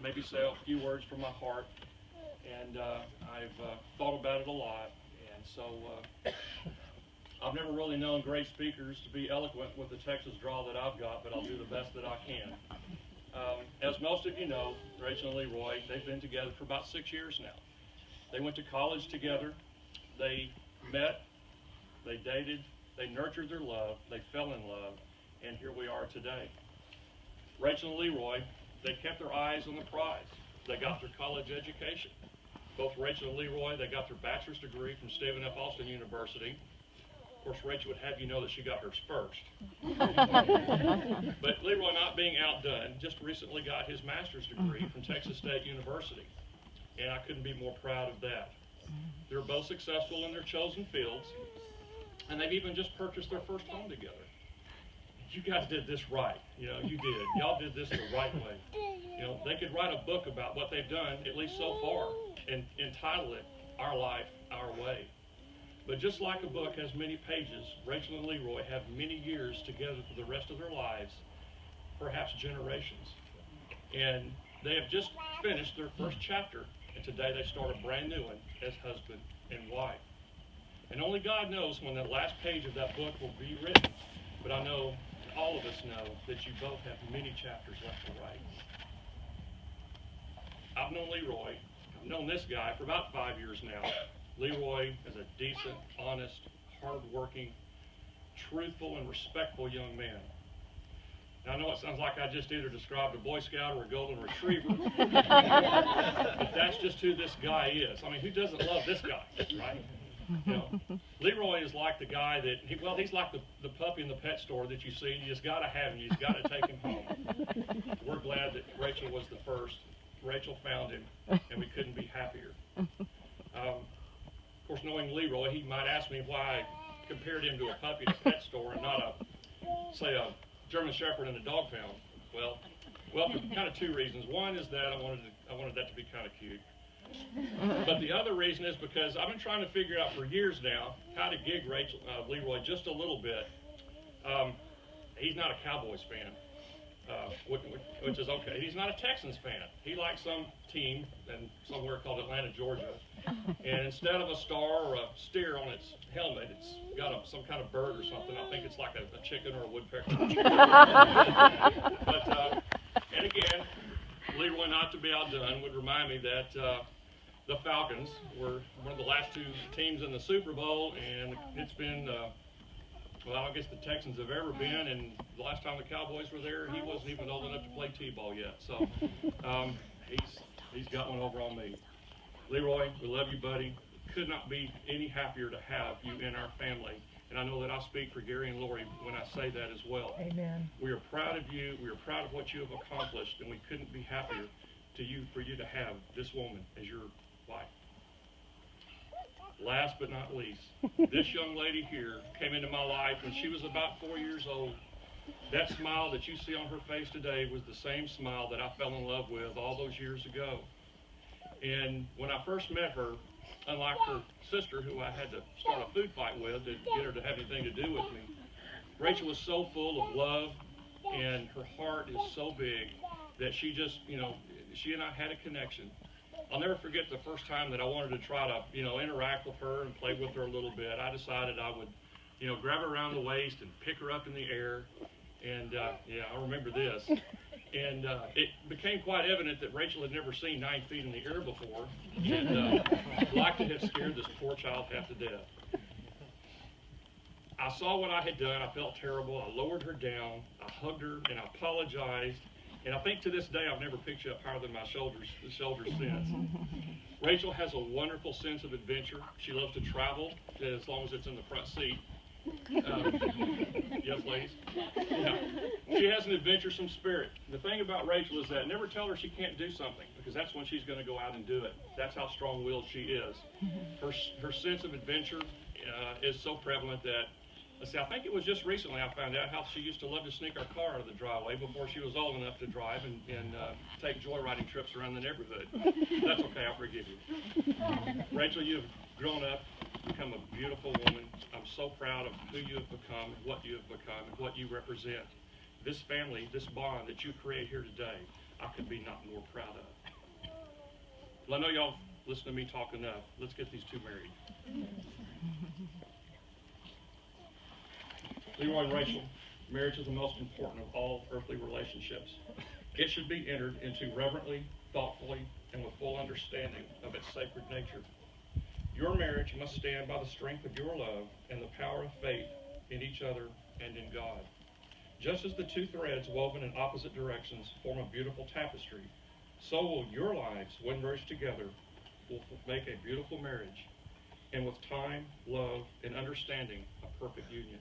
maybe say a few words from my heart. And I've thought about it a lot. And so I've never really known great speakers to be eloquent with the Texas drawl that I've got, but I'll do the best that I can. As most of you know, Rachel and Leroy, they've been together for about 6 years now. They went to college together. They met, they dated, they nurtured their love, they fell in love, and here we are today. Rachel and Leroy, they kept their eyes on the prize. They got their college education. Both Rachel and Leroy, they got their bachelor's degree from Stephen F. Austin University. Of course, Rachel would have you know that she got hers first. But Leroy, not being outdone, just recently got his master's degree from Texas State University. And I couldn't be more proud of that. They're both successful in their chosen fields, and they've even just purchased their first home together. You guys did this right. You did. Y'all did this the right way. They could write a book about what they've done, at least so far, and entitle it, Our Life, Our Way. But just like a book has many pages, Rachel and Leroy have many years together for the rest of their lives, perhaps generations. And they have just finished their first chapter, and today they start a brand new one as husband and wife. And only God knows when the last page of that book will be written, but I know, all of us know, that you both have many chapters left to write. I've known Leroy, I've known this guy for about 5 years now. Leroy is a decent, honest, hard-working, truthful, and respectful young man. Now, I know it sounds like I just either described a Boy Scout or a Golden Retriever, but that's just who this guy is. I mean, who doesn't love this guy, right? Leroy is like the guy that, he's like the puppy in the pet store that you see, and you just got to have him, you just got to take him home. We're glad that Rachel was the first. Rachel found him, and we couldn't be happier. Of course, knowing Leroy, he might ask me why I compared him to a puppy in a pet store and not a German Shepherd in a dog pound. Well, for kind of two reasons. One is that I wanted that to be kind of cute. But the other reason is because I've been trying to figure out for years now how to gig Leroy just a little bit. He's not a Cowboys fan, which is okay. He's not a Texans fan. He likes some team somewhere called Atlanta, Georgia. And instead of a star or a steer on its helmet, it's got some kind of bird or something. I think it's like a chicken or a woodpecker. And again, Leroy, not to be outdone, would remind me that the Falcons were one of the last two teams in the Super Bowl, and it's been, I guess the Texans have ever been, and the last time the Cowboys were there, he wasn't even old enough to play T-ball yet. So he's got one over on me. Leroy, we love you, buddy. Could not be any happier to have you in our family. And I know that I speak for Gary and Lori when I say that as well. Amen. We are proud of you. We are proud of what you have accomplished, and we couldn't be happier for you to have this woman as your wife. Last but not least, this young lady here came into my life when she was about 4 years old. That smile that you see on her face today was the same smile that I fell in love with all those years ago. And when I first met her, unlike her sister, who I had to start a food fight with to get her to have anything to do with me, Rachel was so full of love, and her heart is so big that she just, she and I had a connection. I'll never forget the first time that I wanted to try to, interact with her and play with her a little bit. I decided I would, grab her around the waist and pick her up in the air. And, I remember this. And it became quite evident that Rachel had never seen 9 feet in the air before, and likely had scared this poor child half to death. I saw what I had done. I felt terrible. I lowered her down. I hugged her, and I apologized. And I think to this day, I've never picked you up higher than my shoulders since. Rachel has a wonderful sense of adventure. She loves to travel, as long as it's in the front seat. Yes, ladies? Yeah. She has an adventuresome spirit. The thing about Rachel is that never tell her she can't do something, because that's when she's going to go out and do it. That's how strong-willed she is. Her sense of adventure is so prevalent that, I think it was just recently I found out how she used to love to sneak our car out of the driveway before she was old enough to drive and take joyriding trips around the neighborhood. That's okay, I forgive you. Rachel, you have grown up, become a beautiful woman. I'm so proud of who you have become, and what you have become, and what you represent. This family, this bond that you create here today, I could be not more proud of. Well, I know y'all listen to me talk enough. Let's get these two married. Leroy and Rachel, marriage is the most important of all earthly relationships. It should be entered into reverently, thoughtfully, and with full understanding of its sacred nature. Your marriage must stand by the strength of your love and the power of faith in each other and in God. Just as the two threads woven in opposite directions form a beautiful tapestry, so will your lives, when merged together, will make a beautiful marriage, and with time, love, and understanding, a perfect union.